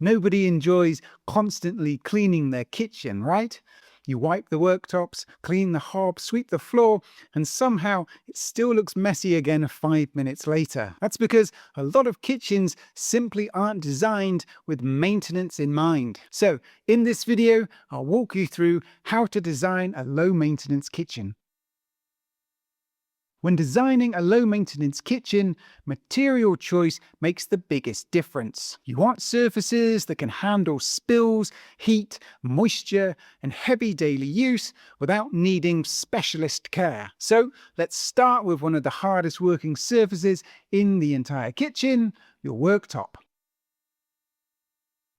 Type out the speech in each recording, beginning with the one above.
Nobody enjoys constantly cleaning their kitchen, right? You wipe the worktops, clean the hob, sweep the floor, and somehow it still looks messy again 5 minutes later. That's because a lot of kitchens simply aren't designed with maintenance in mind. So, in this video, I'll walk you through how to design a low-maintenance kitchen. When designing a low-maintenance kitchen, material choice makes the biggest difference. You want surfaces that can handle spills, heat, moisture, and heavy daily use without needing specialist care. So let's start with one of the hardest working surfaces in the entire kitchen, your worktop.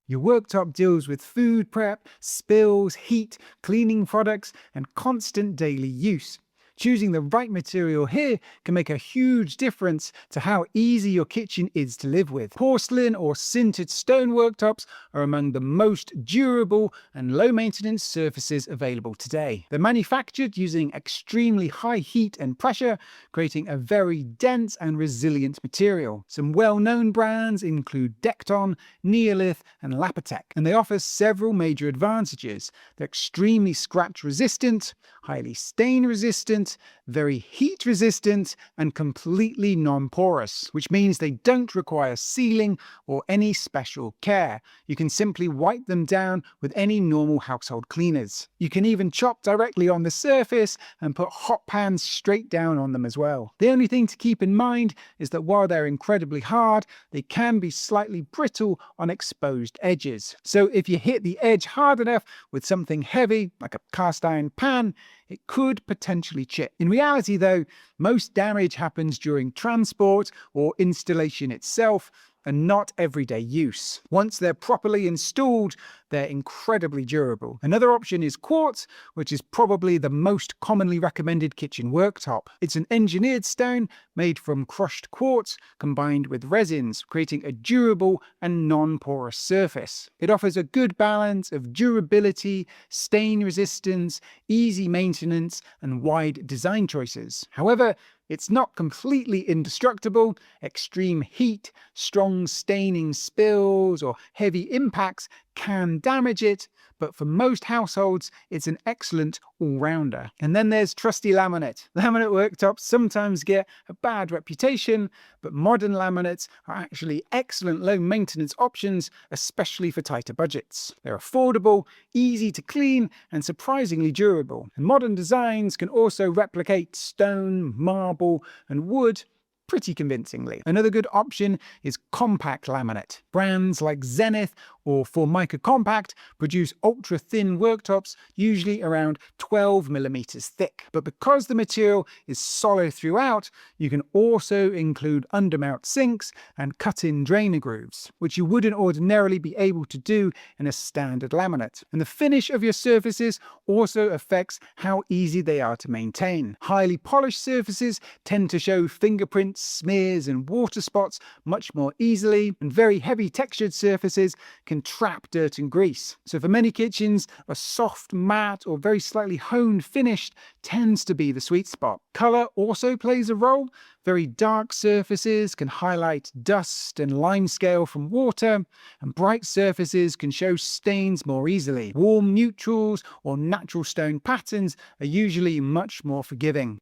Your worktop deals with food prep, spills, heat, cleaning products, and constant daily use. Choosing the right material here can make a huge difference to how easy your kitchen is to live with. Porcelain or sintered stone worktops are among the most durable and low-maintenance surfaces available today. They're manufactured using extremely high heat and pressure, creating a very dense and resilient material. Some well-known brands include Dekton, Neolith, and Lapitec, and they offer several major advantages. They're extremely scratch-resistant, highly stain-resistant, very heat resistant, and completely non-porous, which means they don't require sealing or any special care. You can simply wipe them down with any normal household cleaners. You can even chop directly on the surface and put hot pans straight down on them as well. The only thing to keep in mind is that while they're incredibly hard, they can be slightly brittle on exposed edges. So if you hit the edge hard enough with something heavy, like a cast iron pan, it could potentially chip. In reality, though, most damage happens during transport or installation itself, and not everyday use. Once they're properly installed, they're incredibly durable. Another option is quartz, which is probably the most commonly recommended kitchen worktop. It's an engineered stone made from crushed quartz combined with resins, creating a durable and non-porous surface. It offers a good balance of durability, stain resistance, easy maintenance, and wide design choices. However, it's not completely indestructible. Extreme heat, strong staining spills, or heavy impacts can damage it, but for most households, it's an excellent all-rounder. And then there's trusty laminate. Laminate worktops sometimes get a bad reputation, but modern laminates are actually excellent low-maintenance options, especially for tighter budgets. They're affordable, easy to clean, and surprisingly durable. And modern designs can also replicate stone, marble, and wood pretty convincingly. Another good option is compact laminate. Brands like Zenith or Formica Compact produce ultra-thin worktops, usually around 12mm thick. But because the material is solid throughout, you can also include undermount sinks and cut-in drainer grooves, which you wouldn't ordinarily be able to do in a standard laminate. And the finish of your surfaces also affects how easy they are to maintain. Highly polished surfaces tend to show fingerprints, smears, and water spots much more easily, and very heavy textured surfaces can trap dirt and grease. So for many kitchens, a soft, matte, or very slightly honed finish tends to be the sweet spot. Color also plays a role. Very dark surfaces can highlight dust and limescale from water, and bright surfaces can show stains more easily. Warm neutrals or natural stone patterns are usually much more forgiving.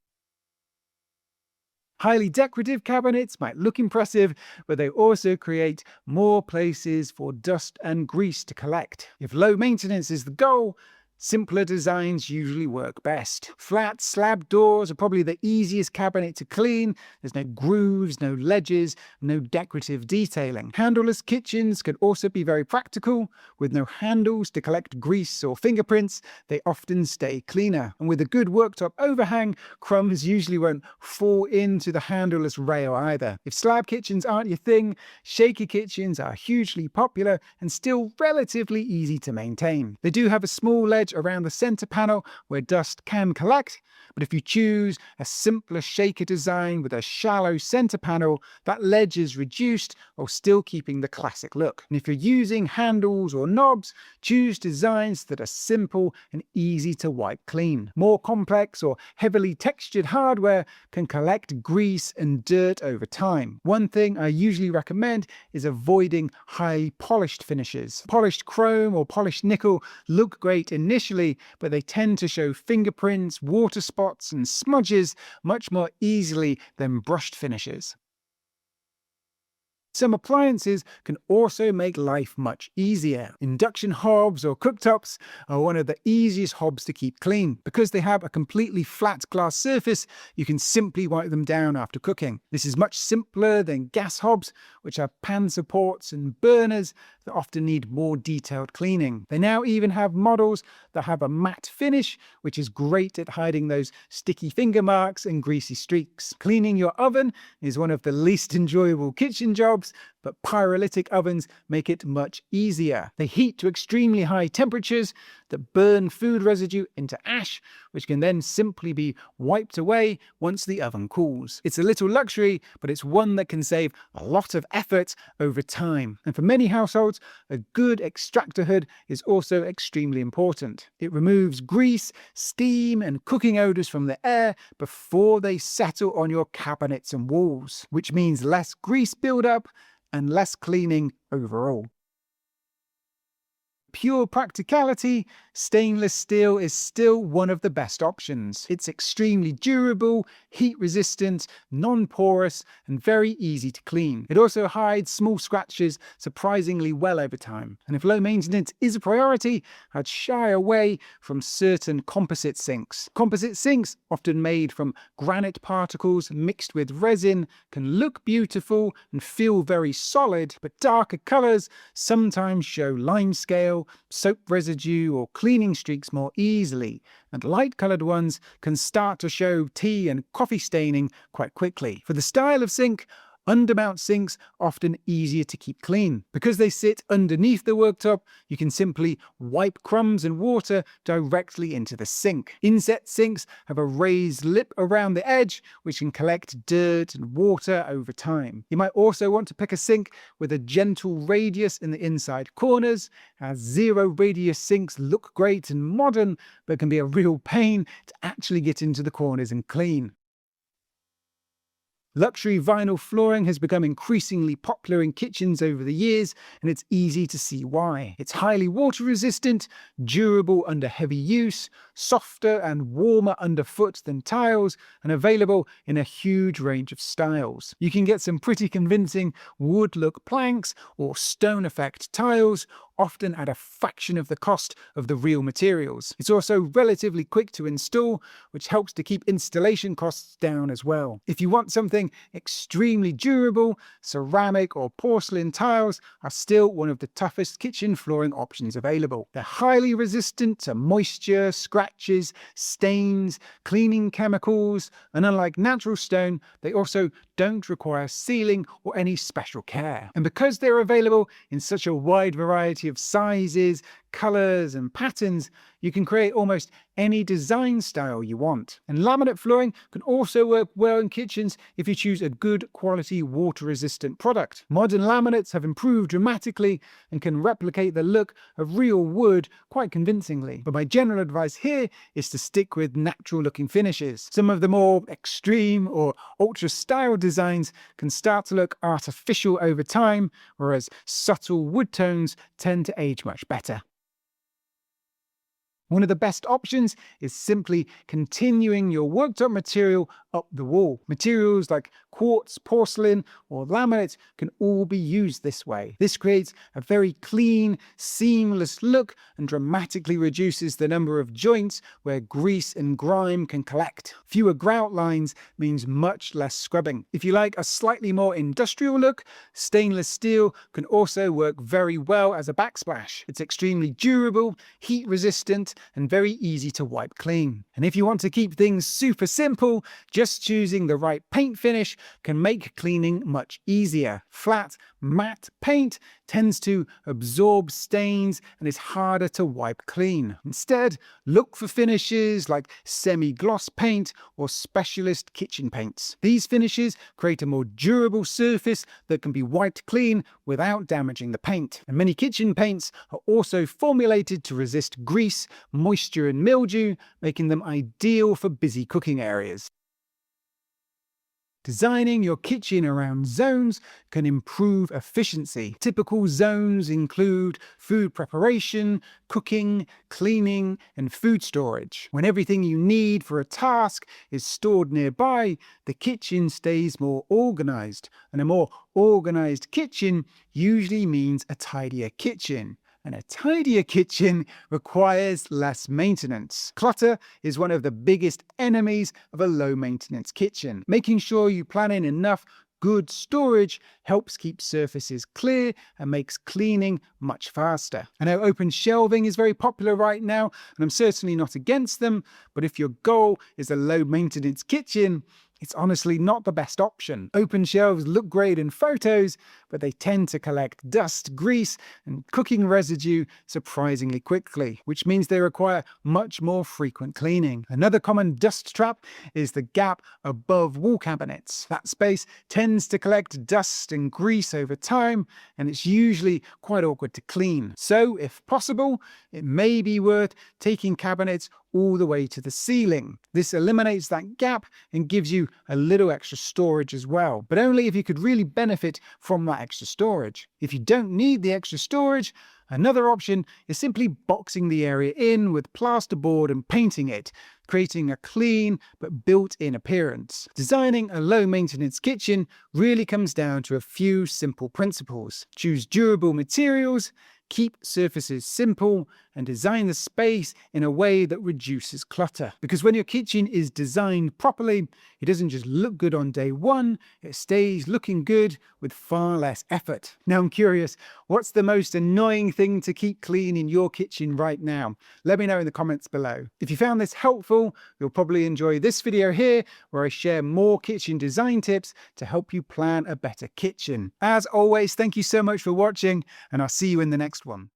Highly decorative cabinets might look impressive, but they also create more places for dust and grease to collect. If low maintenance is the goal, simpler designs usually work best. Flat slab doors are probably the easiest cabinet to clean. There's no grooves, no ledges, no decorative detailing. Handleless kitchens can also be very practical. With no handles to collect grease or fingerprints, they often stay cleaner. And with a good worktop overhang, crumbs usually won't fall into the handleless rail either. If slab kitchens aren't your thing, shaker kitchens are hugely popular and still relatively easy to maintain. They do have a small ledge ledge around the center panel where dust can collect. But if you choose a simpler shaker design with a shallow center panel, that ledge is reduced while still keeping the classic look. And if you're using handles or knobs, choose designs that are simple and easy to wipe clean. More complex or heavily textured hardware can collect grease and dirt over time. One thing I usually recommend is avoiding highly polished finishes. Polished chrome or polished nickel look great initially, but they tend to show fingerprints, water spots, and smudges much more easily than brushed finishes. Some appliances can also make life much easier. Induction hobs or cooktops are one of the easiest hobs to keep clean. Because they have a completely flat glass surface, you can simply wipe them down after cooking. This is much simpler than gas hobs, which have pan supports and burners that often need more detailed cleaning. They now even have models that have a matte finish, which is great at hiding those sticky finger marks and greasy streaks. Cleaning your oven is one of the least enjoyable kitchen jobs, but pyrolytic ovens make it much easier. They heat to extremely high temperatures that burn food residue into ash, which can then simply be wiped away once the oven cools. It's a little luxury, but it's one that can save a lot of effort over time. And for many households, a good extractor hood is also extremely important. It removes grease, steam, and cooking odors from the air before they settle on your cabinets and walls, which means less grease buildup and less cleaning overall. Pure practicality, stainless steel is still one of the best options. It's extremely durable, heat-resistant, non-porous, and very easy to clean. It also hides small scratches surprisingly well over time. And if low maintenance is a priority, I'd shy away from certain composite sinks. Composite sinks, often made from granite particles mixed with resin, can look beautiful and feel very solid, but darker colors sometimes show limescale, soap residue, or cleaning streaks more easily, and light-coloured ones can start to show tea and coffee staining quite quickly. For the style of sink, undermount sinks are often easier to keep clean. Because they sit underneath the worktop, you can simply wipe crumbs and water directly into the sink. Inset sinks have a raised lip around the edge, which can collect dirt and water over time. You might also want to pick a sink with a gentle radius in the inside corners, as zero radius sinks look great and modern, but can be a real pain to actually get into the corners and clean. Luxury vinyl flooring has become increasingly popular in kitchens over the years, and it's easy to see why. It's highly water-resistant, durable under heavy use, softer and warmer underfoot than tiles, and available in a huge range of styles. You can get some pretty convincing wood-look planks or stone effect tiles, often at a fraction of the cost of the real materials. It's also relatively quick to install, which helps to keep installation costs down as well. If you want something extremely durable, ceramic or porcelain tiles are still one of the toughest kitchen flooring options available. They're highly resistant to moisture, scratches, stains, cleaning chemicals, and unlike natural stone, they also don't require sealing or any special care. And because they're available in such a wide variety of sizes, colors, and patterns, you can create almost any design style you want. And laminate flooring can also work well in kitchens if you choose a good quality water-resistant product. Modern laminates have improved dramatically and can replicate the look of real wood quite convincingly. But my general advice here is to stick with natural-looking finishes. Some of the more extreme or ultra-style designs can start to look artificial over time, whereas subtle wood tones tend to age much better. One of the best options is simply continuing your worktop material up the wall. Materials like quartz, porcelain, or laminate can all be used this way. This creates a very clean, seamless look and dramatically reduces the number of joints where grease and grime can collect. Fewer grout lines means much less scrubbing. If you like a slightly more industrial look, stainless steel can also work very well as a backsplash. It's extremely durable, heat-resistant, and very easy to wipe clean. And if you want to keep things super simple, just choosing the right paint finish can make cleaning much easier. Flat, matte paint tends to absorb stains and is harder to wipe clean. Instead, look for finishes like semi-gloss paint or specialist kitchen paints. These finishes create a more durable surface that can be wiped clean without damaging the paint. And many kitchen paints are also formulated to resist grease, moisture and mildew, making them ideal for busy cooking areas. Designing your kitchen around zones can improve efficiency. Typical zones include food preparation, cooking, cleaning, and food storage. When everything you need for a task is stored nearby, the kitchen stays more organized, and a more organized kitchen usually means a tidier kitchen. And a tidier kitchen requires less maintenance. Clutter is one of the biggest enemies of a low-maintenance kitchen. Making sure you plan in enough good storage helps keep surfaces clear and makes cleaning much faster. I know open shelving is very popular right now, and I'm certainly not against them, but if your goal is a low-maintenance kitchen, it's honestly not the best option. Open shelves look great in photos, but they tend to collect dust, grease, and cooking residue surprisingly quickly, which means they require much more frequent cleaning. Another common dust trap is the gap above wall cabinets. That space tends to collect dust and grease over time, and it's usually quite awkward to clean. So, if possible, it may be worth taking cabinets all the way to the ceiling. This eliminates that gap and gives you a little extra storage as well, but only if you could really benefit from that extra storage. If you don't need the extra storage, another option is simply boxing the area in with plasterboard and painting it, creating a clean but built-in appearance. Designing a low-maintenance kitchen really comes down to a few simple principles. Choose durable materials, keep surfaces simple, and design the space in a way that reduces clutter. Because when your kitchen is designed properly, it doesn't just look good on day one, it stays looking good with far less effort. Now I'm curious, what's the most annoying thing to keep clean in your kitchen right now? Let me know in the comments below. If you found this helpful, you'll probably enjoy this video here, where I share more kitchen design tips to help you plan a better kitchen. As always, thank you so much for watching, and I'll see you in the next one.